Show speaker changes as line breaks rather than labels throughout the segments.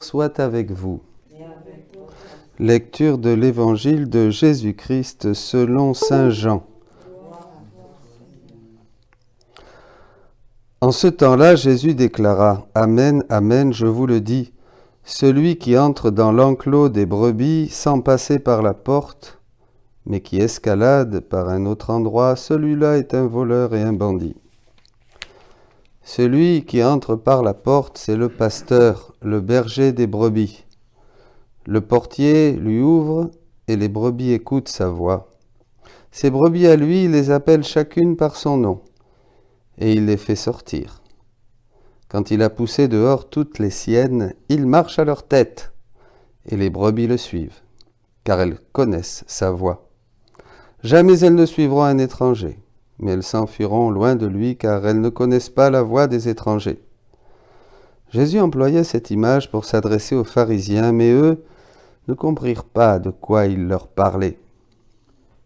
soit avec vous. Lecture de l'Évangile de Jésus-Christ selon saint Jean. En ce temps-là, Jésus déclara : Amen, Amen, je vous le dis, celui qui entre dans l'enclos des brebis sans passer par la porte, mais qui escalade par un autre endroit, celui-là est un voleur et un bandit. Celui qui entre par la porte, c'est le pasteur, le berger des brebis. Le portier lui ouvre et les brebis écoutent sa voix. Ces brebis à lui, il les appelle chacune par son nom et il les fait sortir. Quand il a poussé dehors toutes les siennes, il marche à leur tête et les brebis le suivent, car elles connaissent sa voix. Jamais elles ne suivront un étranger, mais elles s'enfuiront loin de lui, car elles ne connaissent pas la voix des étrangers. Jésus employait cette image pour s'adresser aux pharisiens, mais eux ne comprirent pas de quoi il leur parlait.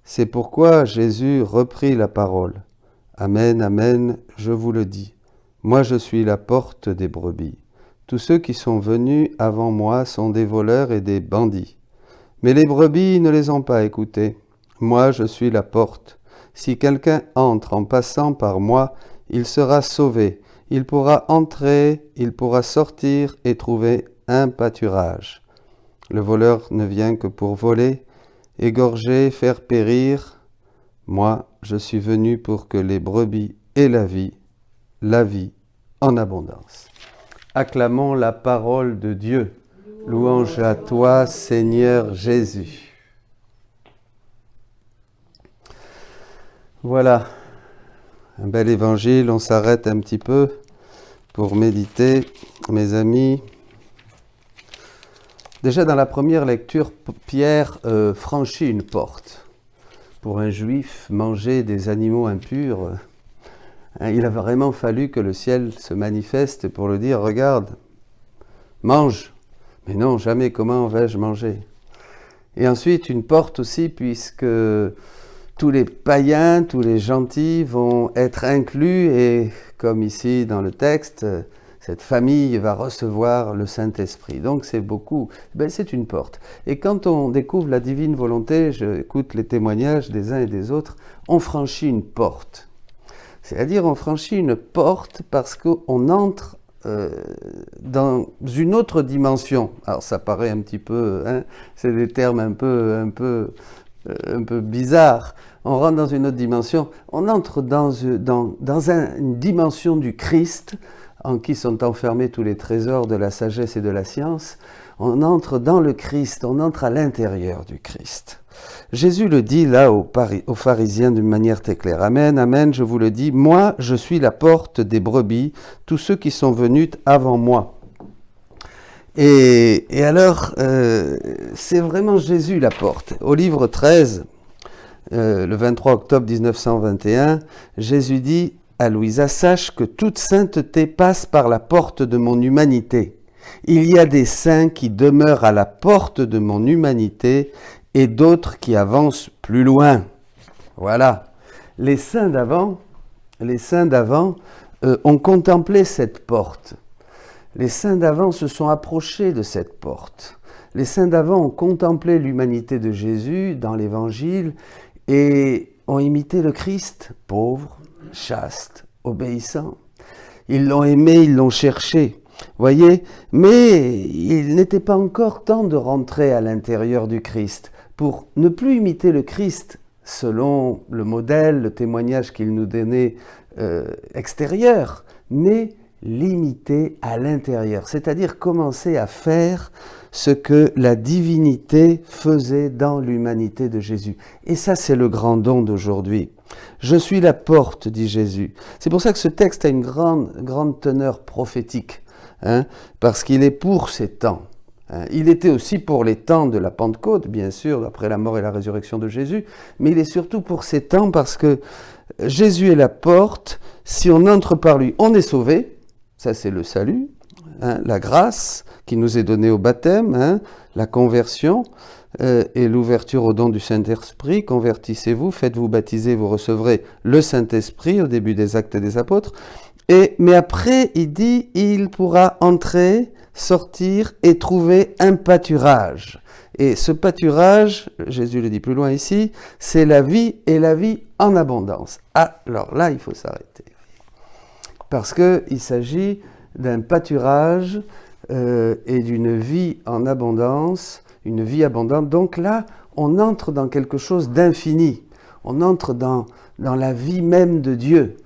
C'est pourquoi Jésus reprit la parole. Amen, amen, je vous le dis. Moi je suis la porte des brebis. Tous ceux qui sont venus avant moi sont des voleurs et des bandits. Mais les brebis ne les ont pas écoutés. Moi je suis la porte. Si quelqu'un entre en passant par moi, il sera sauvé. Il pourra entrer, il pourra sortir et trouver un pâturage. Le voleur ne vient que pour voler, égorger, faire périr. Moi, je suis venu pour que les brebis aient la vie en abondance. Acclamons la parole de Dieu. Louange à toi, Seigneur Jésus. Voilà, un bel évangile. On s'arrête un petit peu pour méditer, mes amis. Déjà dans la première lecture, Pierre franchit une porte. Pour un juif, manger des animaux impurs, il a vraiment fallu que le ciel se manifeste pour le dire, regarde, mange. Mais non, jamais, comment vais-je manger? Et ensuite, une porte aussi, puisque tous les païens, tous les gentils vont être inclus et, comme ici dans le texte, cette famille va recevoir le Saint-Esprit. Donc c'est beaucoup, c'est une porte. Et quand on découvre la divine volonté, j'écoute les témoignages des uns et des autres, on franchit une porte. C'est-à-dire on franchit une porte parce qu'on entre dans une autre dimension. Alors ça paraît un petit peu, c'est des termes un peu bizarres. On rentre dans une autre dimension, on entre dans une dimension du Christ, en qui sont enfermés tous les trésors de la sagesse et de la science. On entre dans le Christ, on entre à l'intérieur du Christ. Jésus le dit là aux pharisiens d'une manière très claire. Amen, amen, je vous le dis, moi je suis la porte des brebis, tous ceux qui sont venus avant moi. Et alors, c'est vraiment Jésus la porte. Au livre 13, le 23 octobre 1921, Jésus dit à Louisa, sache que toute sainteté passe par la porte de mon humanité. Il y a des saints qui demeurent à la porte de mon humanité et d'autres qui avancent plus loin. Voilà. Les saints d'avant ont contemplé cette porte. Les saints d'avant se sont approchés de cette porte. Les saints d'avant ont contemplé l'humanité de Jésus dans l'Évangile et ont imité le Christ, pauvre, chaste, obéissant. Ils l'ont aimé, ils l'ont cherché, voyez, mais il n'était pas encore temps de rentrer à l'intérieur du Christ pour ne plus imiter le Christ selon le modèle, le témoignage qu'il nous donnait extérieur, mais l'imiter à l'intérieur, c'est-à-dire commencer à faire ce que la divinité faisait dans l'humanité de Jésus. Et ça, c'est le grand don d'aujourd'hui. Je suis la porte, dit Jésus. C'est pour ça que ce texte a une grande teneur prophétique, parce qu'il est pour ces temps. Il était aussi pour les temps de la Pentecôte, bien sûr, après la mort et la résurrection de Jésus, mais il est surtout pour ces temps parce que Jésus est la porte. Si on entre par lui, on est sauvé. Ça, c'est le salut, la grâce qui nous est donnée au baptême, la conversion et l'ouverture au don du Saint-Esprit. Convertissez-vous, faites-vous baptiser, vous recevrez le Saint-Esprit au début des Actes des Apôtres. Mais après, il dit, il pourra entrer, sortir et trouver un pâturage. Et ce pâturage, Jésus le dit plus loin ici, c'est la vie et la vie en abondance. Alors là, il faut s'arrêter. Parce qu'il s'agit d'un pâturage et d'une vie en abondance, une vie abondante. Donc là, on entre dans quelque chose d'infini. On entre dans la vie même de Dieu.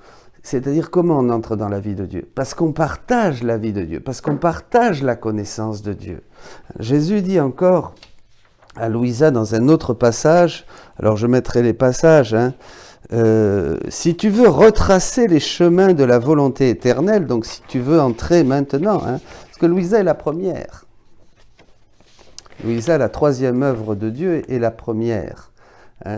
C'est-à-dire, comment on entre dans la vie de Dieu? Parce qu'on partage la vie de Dieu, parce qu'on partage la connaissance de Dieu. Jésus dit encore à Louisa dans un autre passage, alors je mettrai les passages, si tu veux retracer les chemins de la volonté éternelle, donc si tu veux entrer maintenant, parce que Louisa est la première. Louisa, la troisième œuvre de Dieu, est la première.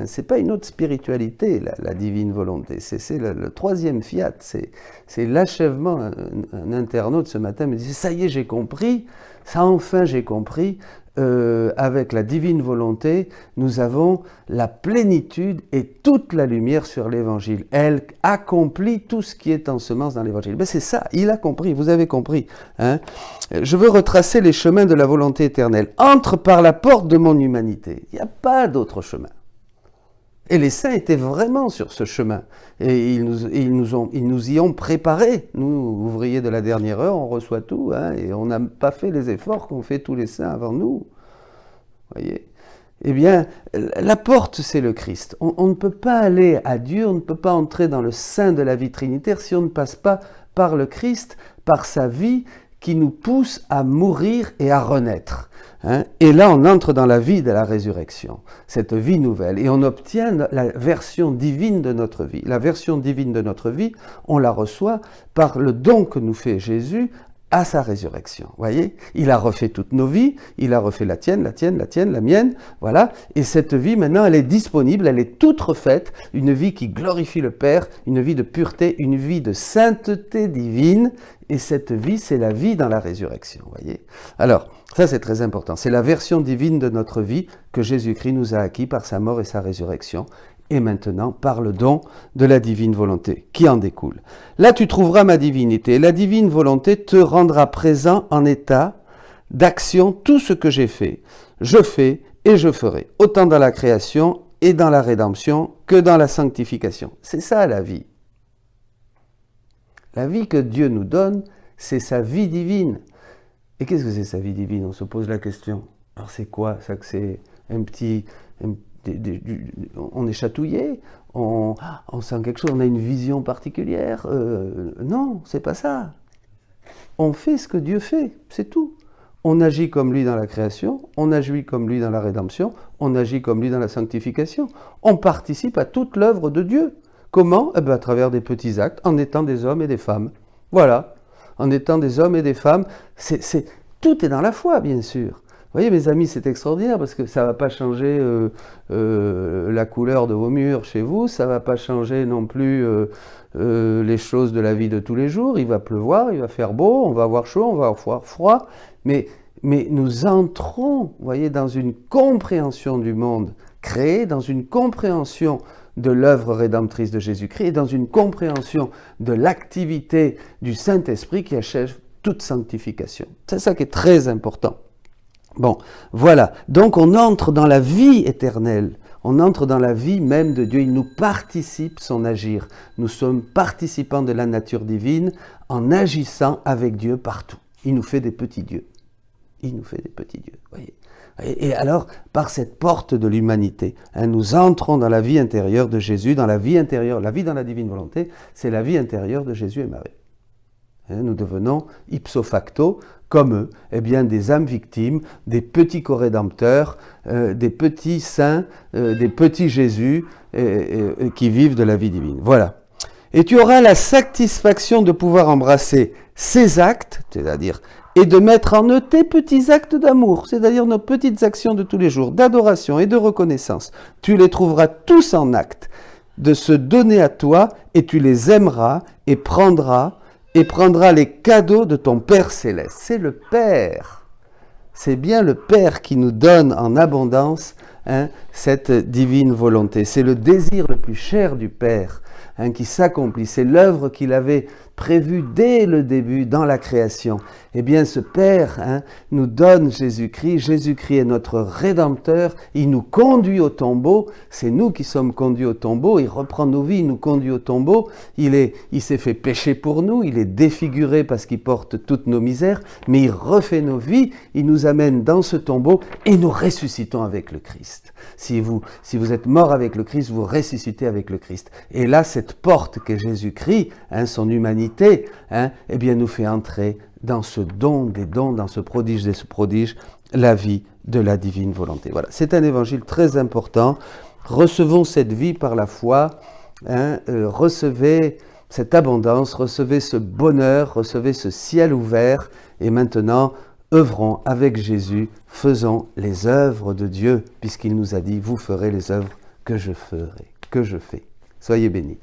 C'est pas une autre spiritualité, la divine volonté. C'est le troisième fiat. C'est l'achèvement. Un internaute ce matin me disait, ça y est, j'ai compris. Ça, enfin, j'ai compris. Avec la divine volonté, nous avons la plénitude et toute la lumière sur l'évangile. Elle accomplit tout ce qui est en semence dans l'évangile. C'est ça, il a compris, vous avez compris. Je veux retracer les chemins de la volonté éternelle. Entre par la porte de mon humanité. Il n'y a pas d'autre chemin. Et les saints étaient vraiment sur ce chemin. Et ils nous y ont préparés. Nous, ouvriers de la dernière heure, on reçoit tout. Et on n'a pas fait les efforts qu'ont fait tous les saints avant nous. Voyez ? Eh bien, la porte, c'est le Christ. On ne peut pas aller à Dieu, on ne peut pas entrer dans le sein de la vie trinitaire si on ne passe pas par le Christ, par sa vie qui nous pousse à mourir et à renaître. Et là, on entre dans la vie de la résurrection, cette vie nouvelle, et on obtient la version divine de notre vie. La version divine de notre vie, on la reçoit par le don que nous fait Jésus à sa résurrection. Voyez, il a refait toutes nos vies, il a refait la tienne, la mienne, voilà. Et cette vie, maintenant, elle est disponible, elle est toute refaite, une vie qui glorifie le Père, une vie de pureté, une vie de sainteté divine. Et cette vie, c'est la vie dans la résurrection, voyez. Alors, ça c'est très important. C'est la version divine de notre vie que Jésus-Christ nous a acquis par sa mort et sa résurrection. Et maintenant, par le don de la divine volonté qui en découle. Là, tu trouveras ma divinité. La divine volonté te rendra présent en état d'action tout ce que j'ai fait. Je fais et je ferai. Autant dans la création et dans la rédemption que dans la sanctification. C'est ça la vie. La vie que Dieu nous donne, c'est sa vie divine. Et qu'est-ce que c'est sa vie divine? On se pose la question. Alors c'est quoi ça? Que c'est on est chatouillé, on sent quelque chose, on a une vision particulière. Non, c'est pas ça. On fait ce que Dieu fait, c'est tout. On agit comme lui dans la création, on agit comme lui dans la rédemption, on agit comme lui dans la sanctification. On participe à toute l'œuvre de Dieu. Comment? À travers des petits actes, en étant des hommes et des femmes. Voilà. En étant des hommes et des femmes, tout est dans la foi, bien sûr. Vous voyez, mes amis, c'est extraordinaire parce que ça ne va pas changer la couleur de vos murs chez vous, ça ne va pas changer non plus les choses de la vie de tous les jours. Il va pleuvoir, il va faire beau, on va avoir chaud, on va avoir froid, mais nous entrons, vous voyez, dans une compréhension du monde créé, dans une compréhension de l'œuvre rédemptrice de Jésus-Christ et dans une compréhension de l'activité du Saint-Esprit qui achève toute sanctification. C'est ça qui est très important. Bon, voilà. Donc on entre dans la vie éternelle. On entre dans la vie même de Dieu. Il nous participe son agir. Nous sommes participants de la nature divine en agissant avec Dieu partout. Il nous fait des petits dieux. Il nous fait des petits dieux, voyez. Et alors, par cette porte de l'humanité, nous entrons dans la vie intérieure de Jésus, dans la vie intérieure, la vie dans la divine volonté, c'est la vie intérieure de Jésus et Marie. Nous devenons ipso facto, comme eux, des âmes victimes, des petits co-rédempteurs, des petits saints, des petits Jésus qui vivent de la vie divine. Voilà. Et tu auras la satisfaction de pouvoir embrasser ces actes, c'est-à-dire, et de mettre en eux tes petits actes d'amour, c'est-à-dire nos petites actions de tous les jours, d'adoration et de reconnaissance. Tu les trouveras tous en acte, de se donner à toi, et tu les aimeras et prendras les cadeaux de ton Père Céleste. C'est le Père. C'est bien le Père qui nous donne en abondance cette divine volonté. C'est le désir le plus cher du Père qui s'accomplit. C'est l'œuvre qu'il avait prévue dès le début dans la création. Eh bien, ce Père nous donne Jésus-Christ. Jésus-Christ est notre Rédempteur. Il nous conduit au tombeau. C'est nous qui sommes conduits au tombeau. Il reprend nos vies, il nous conduit au tombeau. Il s'est fait pécher pour nous. Il est défiguré parce qu'il porte toutes nos misères. Mais il refait nos vies. Il nous amène dans ce tombeau et nous ressuscitons avec le Christ. Si vous êtes mort avec le Christ, vous ressuscitez avec le Christ. Et là, cette porte qu'est Jésus-Christ, son humanité, eh bien, nous fait entrer dans ce don des dons, dans ce prodige des prodiges, la vie de la divine volonté. Voilà, c'est un évangile très important. Recevons cette vie par la foi, recevez cette abondance, recevez ce bonheur, recevez ce ciel ouvert, et maintenant, œuvrons avec Jésus, faisons les œuvres de Dieu, puisqu'il nous a dit, vous ferez les œuvres que je ferai, que je fais. Soyez bénis.